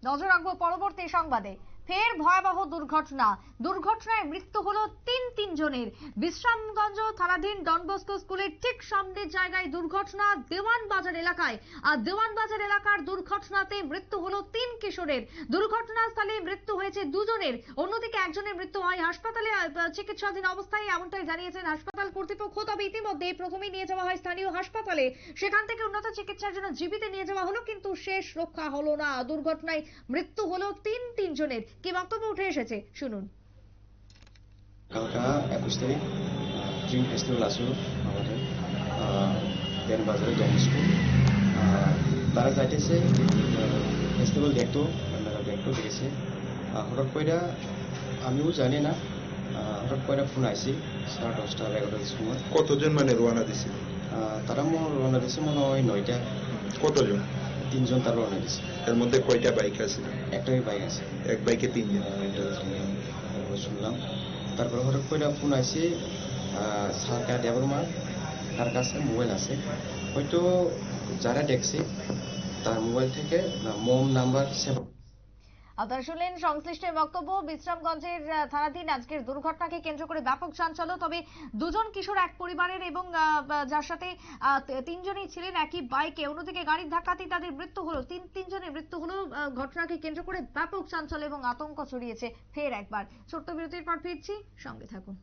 নজর রাখবো পরবর্তী সংবাদে। ফের ভয়াবহ দুর্ঘটনায় মৃত্যু হলো তিনজনের। বিশ্রামগঞ্জ থানাধীন ডন বস্কো স্কুলের ঠিক সামনের জায়গায় দুর্ঘটনা দেওয়ানবাজার এলাকায়। আর দেওয়ানবাজার এলাকার দুর্ঘটনাতে মৃত্যু হলো 3 কিশোরের। দুর্ঘটনাস্থলে মৃত্যু হয়েছে 2 জনের, অন্যদিকে একজনের মৃত্যু হয় হাসপাতালে চিকিৎসাধীন অবস্থায়, এমনটাই জানিয়েছেন হাসপাতাল কর্তৃপক্ষ। তবে ইতিমধ্যে প্রথমে নিয়ে যাওয়া হয় স্থানীয় হাসপাতালে, সেখান থেকে উন্নত চিকিৎসার জন্য জীবিত নিয়ে যাওয়া হলো, কিন্তু শেষ রক্ষা হলো না। দুর্ঘটনায় মৃত্যু হলো তিনজনের। কি বক্তব্য উঠে এসেছে শুনুন। কালকা 21 তারিখ ড্রিম ফেস্টিভ্যাল আসলো আমাদের দেন বাজারে ডমস্কো। তারা যাইতেছে ফেস্টিভ্যাল দেখতো, আপনারা দেখতো দেখেছে। হঠাৎ করে আমিও জানি না, হঠাৎ করে ফোন আইসি 10:30 11টার সময়। কতজন মানে রওনা দিছে? তারা রওনা দিছে মনে হয় 9টা। কতজন? 3 জন তারা রওনা দিছে। এর মধ্যে কয়টা বাইক আছে? একটাই বাইক আছে। এক বাইকে 3 জন শুনলাম। তারপরে হঠাৎ করে ফোন আইসি সারকা দেবরমা, তার কাছে মোবাইল আছে, হয়তো যারা দেখছে তার মোবাইল থেকে মম নাম্বার 7। আপনারা শুনলেন সংশ্লিষ্টের বক্তব্য। বিশ্রামগঞ্জের থানাধীন আজকের দুর্ঘটনাকে কেন্দ্র করে ব্যাপক চাঞ্চল্য। তবে 2 জন কিশোর এক পরিবারের এবং যার সাথে 3 জনই ছিলেন একই বাইকে, অন্যদিকে গাড়ির ধাক্কাতেই তাদের মৃত্যু হলো। তিনজনের মৃত্যু হলো। ঘটনাকে কেন্দ্র করে ব্যাপক চাঞ্চল্য এবং আতঙ্ক ছড়িয়েছে ফের একবার। ছোট্ট বিরতির পর ফিরছি, সঙ্গে থাকুন।